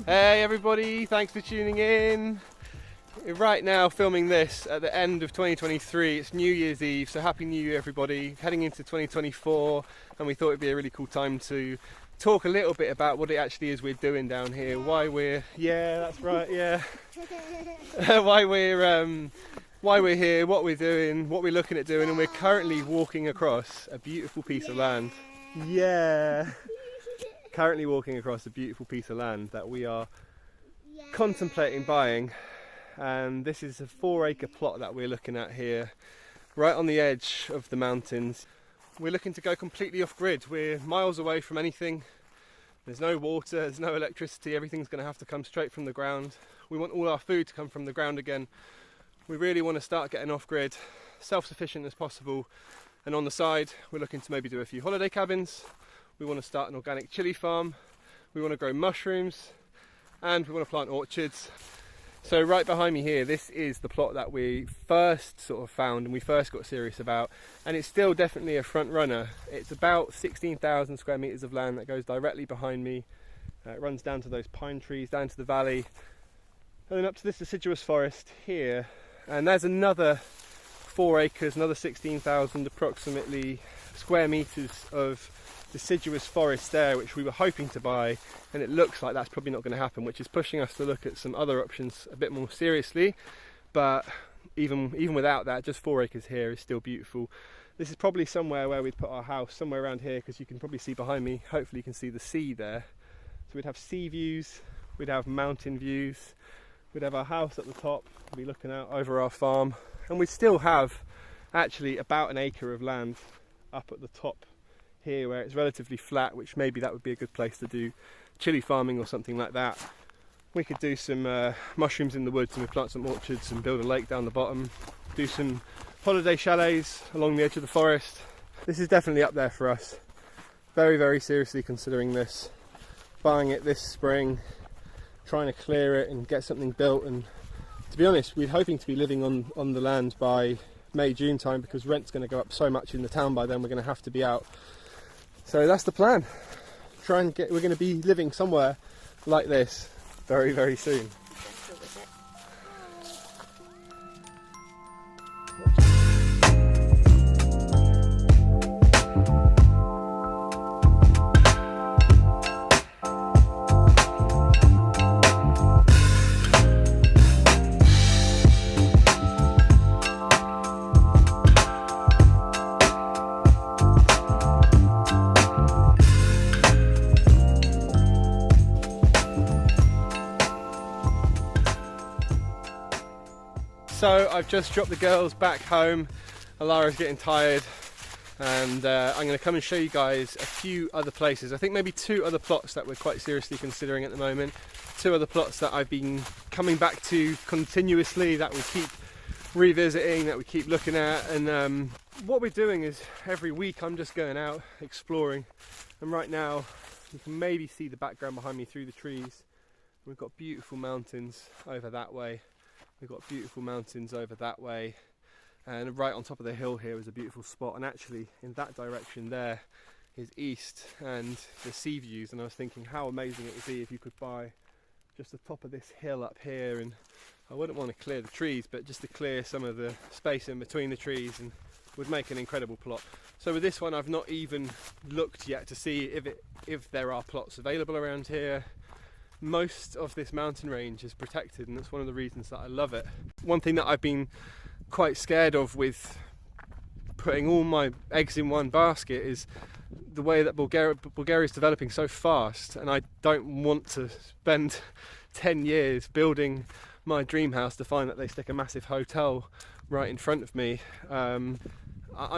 Hey everybody, thanks for tuning in. We're right now filming this at the end of 2023. It's New Year's Eve, so Happy New Year everybody. Heading into 2024, and we thought it'd be a really cool time to talk a little bit about what it actually is we're doing down here, why we're, yeah, that's right, yeah. why we're here, what we're doing, what we're looking at doing, and we're currently walking across a beautiful piece of land. Yeah. Currently walking across a beautiful piece of land that we are contemplating buying, and this is a 4-acre plot that we're looking at here, right on the edge of the mountains. We're looking to go completely off-grid. We're miles away from anything. There's no water, there's no electricity, everything's going to have to come straight from the ground. We want all our food to come from the ground again. We really want to start getting off-grid, self-sufficient as possible, and on the side we're looking to maybe do a few holiday cabins. We want to start an organic chili farm, we want to grow mushrooms, and we want to plant orchards. So right behind me here, this is the plot that we first sort of found and we first got serious about, and it's still definitely a front runner. It's about 16,000 square metres of land that goes directly behind me. It runs down to those pine trees, down to the valley, and then up to this deciduous forest here. And there's another 4 acres, another 16,000 approximately square metres of deciduous forest there, which we were hoping to buy, and it looks like that's probably not going to happen, which is pushing us to look at some other options a bit more seriously. But even without that, just 4 acres here is still beautiful. This is probably somewhere where we'd put our house, somewhere around here, because you can probably see behind me, hopefully you can see the sea there. So we'd have sea views, we'd have mountain views, we'd have our house at the top, we'd be looking out over our farm, and we'd still have actually about an acre of land up at the top here where it's relatively flat, which maybe that would be a good place to do chili farming or something like that. We could do some mushrooms in the woods, and we plant some orchards and build a lake down the bottom, do some holiday chalets along the edge of the forest. This is definitely up there for us. Very, very seriously considering this, buying it this spring, trying to clear it and get something built. And to be honest, we're hoping to be living on the land by May, June time, because rent's going to go up so much in the town by then. We're going to have to be out. So that's the plan. We're going to be living somewhere like this very, very soon. So I've just dropped the girls back home. Alara's getting tired, and I'm going to come and show you guys a few other places. I think maybe 2 other plots that we're quite seriously considering at the moment. 2 other plots that I've been coming back to continuously, that we keep revisiting, that we keep looking at. And what we're doing is every week I'm just going out exploring. And right now you can maybe see the background behind me through the trees. We've got beautiful mountains over that way. We've got beautiful mountains over that way, and right on top of the hill here is a beautiful spot, and actually in that direction there is east and the sea views. And I was thinking how amazing it would be if you could buy just the top of this hill up here, and I wouldn't want to clear the trees, but just to clear some of the space in between the trees, and would make an incredible plot. So with this one I've not even looked yet to see if there are plots available around here. Most of this mountain range is protected, and that's one of the reasons that I love it. One thing that I've been quite scared of with putting all my eggs in one basket is the way that Bulgaria is developing so fast, and I don't want to spend 10 years building my dream house to find that they stick a massive hotel right in front of me. I'm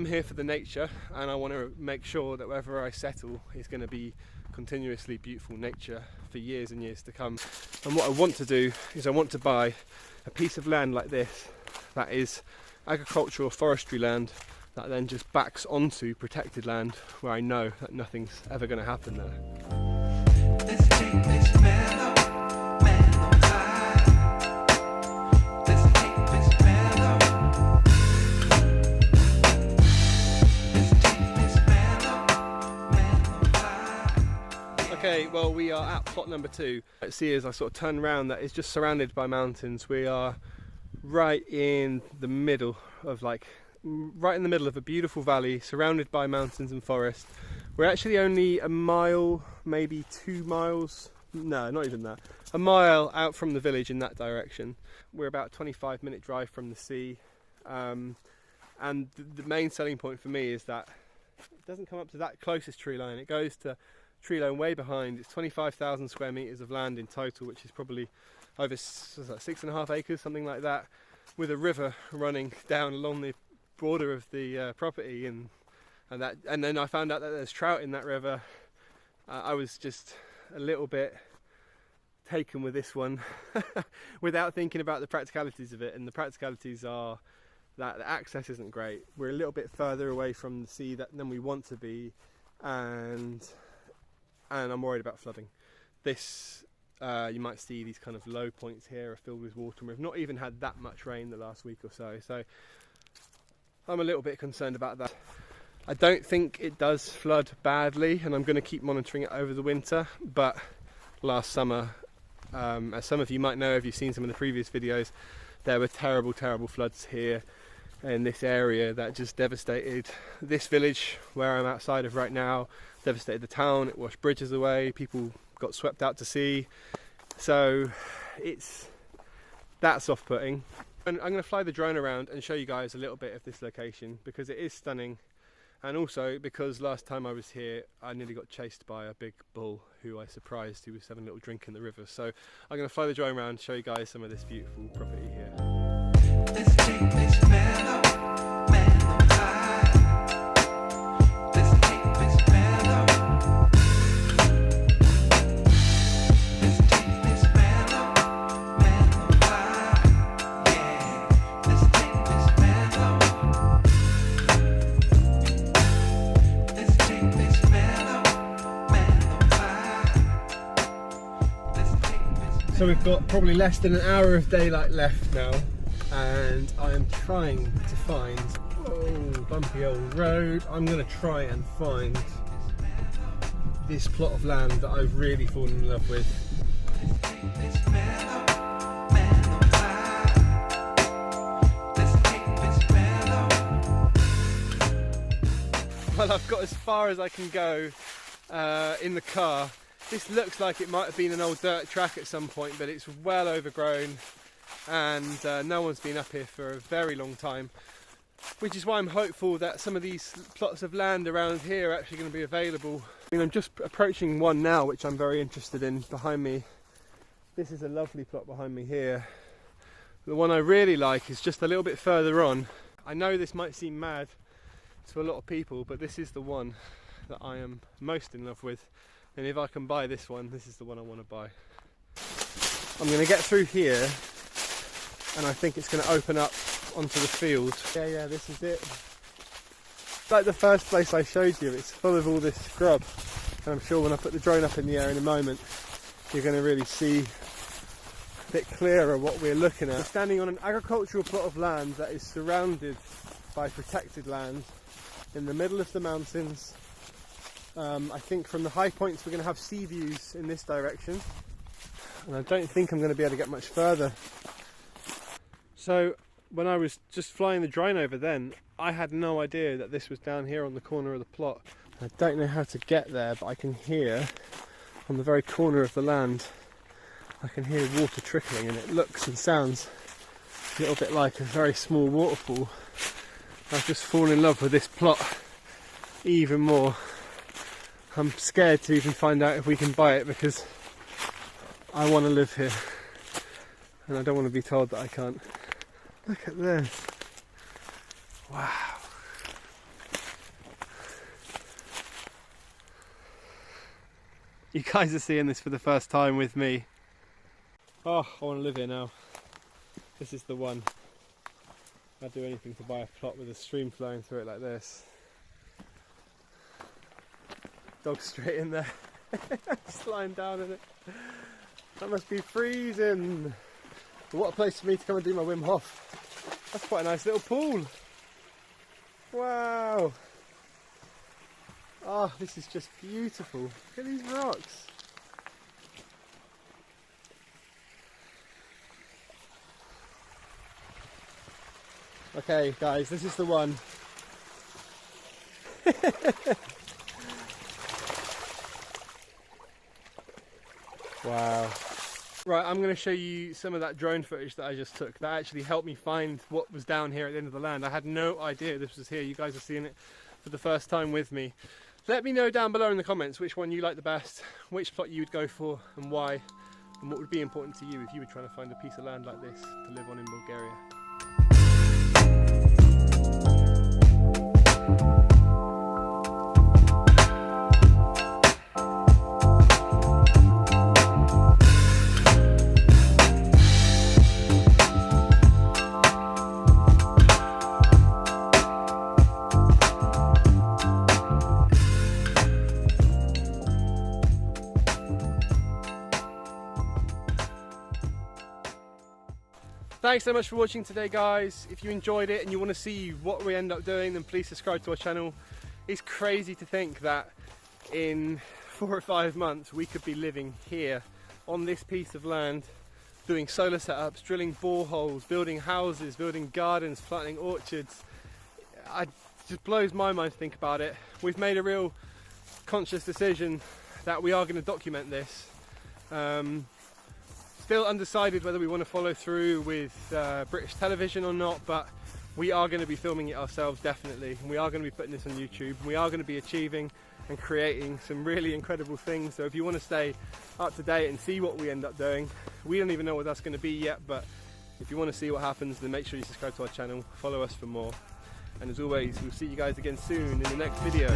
here for the nature, and I want to make sure that wherever I settle is going to be continuously beautiful nature for years and years to come. And what I want to do is I want to buy a piece of land like this that is agricultural forestry land that then just backs onto protected land where I know that nothing's ever going to happen there. Let's take this mellow time. Let's take this mellow. Let's take this mellow time. Okay, well, we are at plot number 2. Let's see, as I sort of turn around, that is just surrounded by mountains. We are right in the middle of a beautiful valley surrounded by mountains and forest. We're actually only a mile, maybe 2 miles, no, not even that, a mile out from the village in that direction. We're about a 25-minute drive from the sea, and the main selling point for me is that it doesn't come up to that closest tree line. It goes to tree line way behind. It's 25,000 square metres of land in total, which is probably over 6.5 acres, something like that, with a river running down along the border of the property, and then I found out that there's trout in that river. I was just a little bit taken with this one without thinking about the practicalities of it, and the practicalities are that the access isn't great. We're a little bit further away from the sea than we want to be, and I'm worried about flooding. This you might see these kind of low points here are filled with water, and we've not even had that much rain the last week or so I'm a little bit concerned about that. I don't think it does flood badly, and I'm going to keep monitoring it over the winter, but last summer, as some of you might know if you've seen some of the previous videos, there were terrible floods here in this area that just devastated this village where I'm outside of right now, devastated the town. It washed bridges away, people got swept out to sea, so that's off-putting. And I'm going to fly the drone around and show you guys a little bit of this location because it is stunning, and also because last time I was here I nearly got chased by a big bull who I surprised, who was having a little drink in the river. So I'm going to fly the drone around and show you guys some of this beautiful property here. Let's take this mellow high. Let's take this mellow. Let's take this mellow high. Yeah. Let's take this mellow. Let's take this mellow high. Let's take this. So we've got probably less than an hour of daylight left now, and I am trying to find, oh, bumpy old road, I'm going to try and find this plot of land that I've really fallen in love with. Well, I've got as far as I can go in the car. This looks like it might have been an old dirt track at some point, but it's well overgrown, and no one's been up here for a very long time, which is why I'm hopeful that some of these plots of land around here are actually going to be available. I mean, I'm just approaching one now which I'm very interested in behind me. This is a lovely plot behind me here. The one I really like is just a little bit further on. I know this might seem mad to a lot of people, but this is the one that I am most in love with, and if I can buy this one, this is the one I want to buy. I'm going to get through here, and I think it's going to open up onto the field. Yeah, this is it. It's like the first place I showed you. It's full of all this scrub, and I'm sure when I put the drone up in the air in a moment, you're going to really see a bit clearer what we're looking at. We're standing on an agricultural plot of land that is surrounded by protected land in the middle of the mountains. I think from the high points we're going to have sea views in this direction, and I don't think I'm going to be able to get much further. So when I was just flying the drone over then, I had no idea that this was down here on the corner of the plot. I don't know how to get there, but I can hear on the very corner of the land, I can hear water trickling, and it looks and sounds a little bit like a very small waterfall. I've just fallen in love with this plot even more. I'm scared to even find out if we can buy it because I want to live here and I don't want to be told that I can't. Look at this. Wow. You guys are seeing this for the first time with me. Oh, I want to live here now. This is the one. I'd do anything to buy a plot with a stream flowing through it like this. Dog straight in there. Just lying down in it. That must be freezing. But what a place for me to come and do my Wim Hof. That's quite a nice little pool. Wow. Oh, this is just beautiful. Look at these rocks. Okay guys, this is the one. Wow. Right, I'm going to show you some of that drone footage that I just took. That actually helped me find what was down here at the end of the land. I had no idea this was here. You guys are seeing it for the first time with me. Let me know down below in the comments which one you like the best, which plot you would go for and why, and what would be important to you if you were trying to find a piece of land like this to live on in Bulgaria. Thanks so much for watching today guys. If you enjoyed it and you want to see what we end up doing, then please subscribe to our channel. It's crazy to think that in 4 or 5 months we could be living here on this piece of land, doing solar setups, drilling boreholes, building houses, building gardens, planting orchards. It just blows my mind to think about it. We've made a real conscious decision that we are going to document this. Still undecided whether we want to follow through with British television or not, but we are going to be filming it ourselves definitely, and we are going to be putting this on YouTube. We are going to be achieving and creating some really incredible things, so if you want to stay up to date and see what we end up doing, we don't even know what that's going to be yet, but if you want to see what happens, then make sure you subscribe to our channel, follow us for more, and as always, we'll see you guys again soon in the next video.